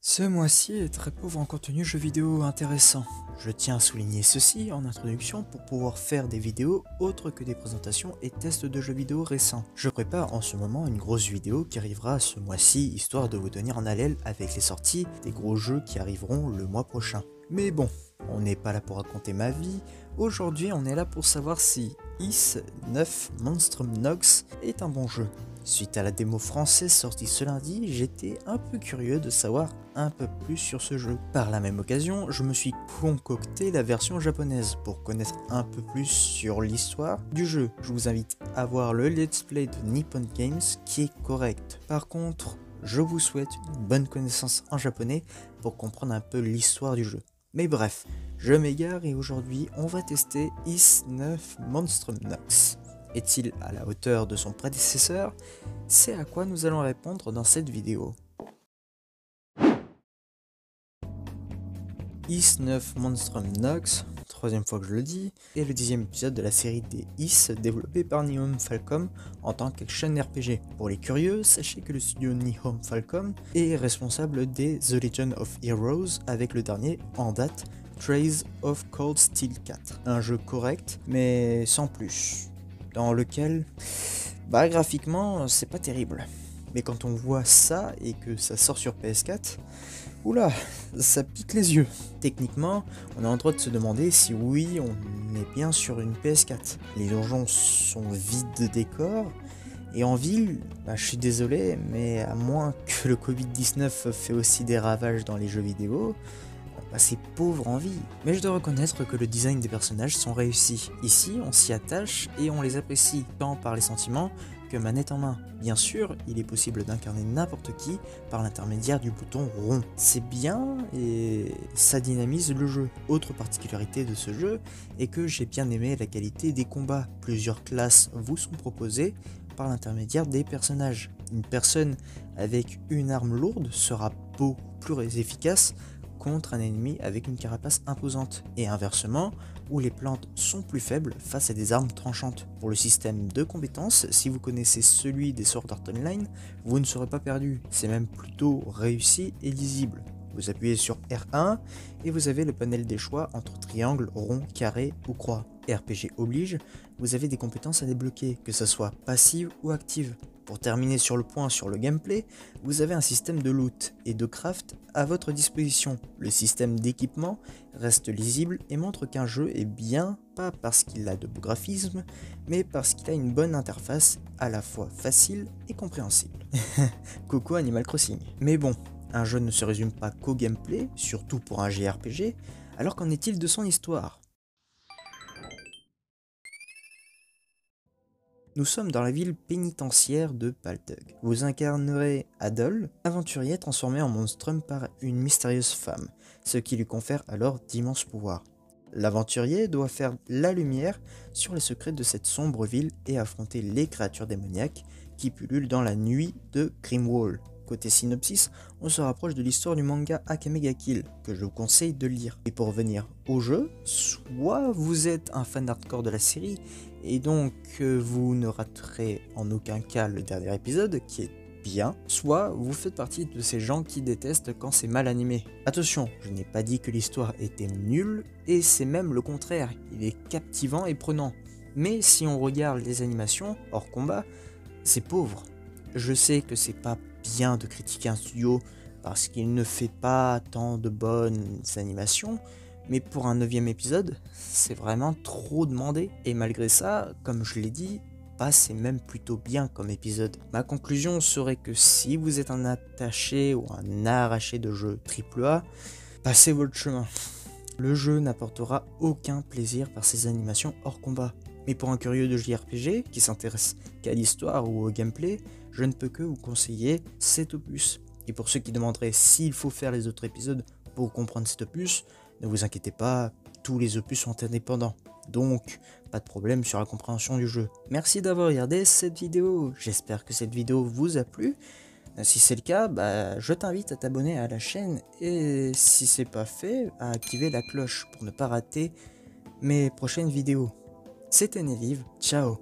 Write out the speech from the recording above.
Ce mois-ci est très pauvre en contenu jeux vidéo intéressant. Je tiens à souligner ceci en introduction pour pouvoir faire des vidéos autres que des présentations et tests de jeux vidéo récents. Je prépare en ce moment une grosse vidéo qui arrivera ce mois-ci histoire de vous tenir en haleine avec les sorties des gros jeux qui arriveront le mois prochain. Mais bon, on n'est pas là pour raconter ma vie, aujourd'hui on est là pour savoir si Ys 9 Monstrum Nox est un bon jeu. Suite à la démo française sortie ce lundi, j'étais un peu curieux de savoir un peu plus sur ce jeu. Par la même occasion, je me suis concocté la version japonaise pour connaître un peu plus sur l'histoire du jeu. Je vous invite à voir le let's play de Nippon Games qui est correct. Par contre, je vous souhaite une bonne connaissance en japonais pour comprendre un peu l'histoire du jeu. Mais bref, je m'égare et aujourd'hui on va tester Ys 9 Monstrum Nox. Est-il à la hauteur de son prédécesseur? C'est à quoi nous allons répondre dans cette vidéo. Ys 9 Monstrum Nox, troisième fois que je le dis, est le 10e épisode de la série des Ys développé par Nihon Falcom en tant qu'action RPG. Pour les curieux, sachez que le studio Nihon Falcom est responsable des The Legend of Heroes avec le dernier en date, Trails of Cold Steel 4. Un jeu correct, mais sans plus. Dans lequel, graphiquement, c'est pas terrible. Mais quand on voit ça et que ça sort sur PS4, oula, ça pique les yeux. Techniquement, on a en droit de se demander si oui, on est bien sur une PS4. Les donjons sont vides de décors, et en ville, je suis désolé, mais à moins que le Covid-19 fait aussi des ravages dans les jeux vidéo, c'est pauvre en vie. Mais je dois reconnaître que le design des personnages sont réussis. Ici, on s'y attache et on les apprécie, tant par les sentiments que manette en main. Bien sûr, il est possible d'incarner n'importe qui par l'intermédiaire du bouton rond. C'est bien et ça dynamise le jeu. Autre particularité de ce jeu est que j'ai bien aimé la qualité des combats. Plusieurs classes vous sont proposées par l'intermédiaire des personnages. Une personne avec une arme lourde sera beaucoup plus efficace contre un ennemi avec une carapace imposante, et inversement, où les plantes sont plus faibles face à des armes tranchantes. Pour le système de compétences, si vous connaissez celui des Sword Art Online, vous ne serez pas perdu, c'est même plutôt réussi et lisible. Vous appuyez sur R1 et vous avez le panel des choix entre triangle, rond, carré ou croix. RPG oblige, vous avez des compétences à débloquer, que ce soit passive ou active. Pour terminer sur le point sur le gameplay, vous avez un système de loot et de craft à votre disposition. Le système d'équipement reste lisible et montre qu'un jeu est bien, pas parce qu'il a de beaux graphismes, mais parce qu'il a une bonne interface à la fois facile et compréhensible. Coucou Animal Crossing. Mais bon, un jeu ne se résume pas qu'au gameplay, surtout pour un JRPG, alors qu'en est-il de son histoire ? Nous sommes dans la ville pénitentiaire de Baltug. Vous incarnerez Adol, aventurier transformé en monstrum par une mystérieuse femme, ce qui lui confère alors d'immenses pouvoirs. L'aventurier doit faire la lumière sur les secrets de cette sombre ville et affronter les créatures démoniaques qui pullulent dans la nuit de Grimwall. Côté synopsis, on se rapproche de l'histoire du manga Akame ga Kill, que je vous conseille de lire. Et pour revenir au jeu, soit vous êtes un fan hardcore de la série, et donc vous ne raterez en aucun cas le dernier épisode, qui est bien, soit vous faites partie de ces gens qui détestent quand c'est mal animé. Attention, je n'ai pas dit que l'histoire était nulle, et c'est même le contraire, il est captivant et prenant. Mais si on regarde les animations, hors combat, c'est pauvre. Je sais que c'est pas bien de critiquer un studio parce qu'il ne fait pas tant de bonnes animations, mais pour un 9e épisode, c'est vraiment trop demandé. Et malgré ça, comme je l'ai dit, c'est même plutôt bien comme épisode. Ma conclusion serait que si vous êtes un attaché ou un arraché de jeux AAA, passez votre chemin. Le jeu n'apportera aucun plaisir par ses animations hors combat. Mais pour un curieux de JRPG qui s'intéresse qu'à l'histoire ou au gameplay, je ne peux que vous conseiller cet opus. Et pour ceux qui demanderaient s'il faut faire les autres épisodes pour comprendre cet opus, ne vous inquiétez pas, tous les opus sont indépendants. Donc, pas de problème sur la compréhension du jeu. Merci d'avoir regardé cette vidéo, j'espère que cette vidéo vous a plu. Si c'est le cas, je t'invite à t'abonner à la chaîne et si c'est pas fait, à activer la cloche pour ne pas rater mes prochaines vidéos. C'était Neviv, ciao.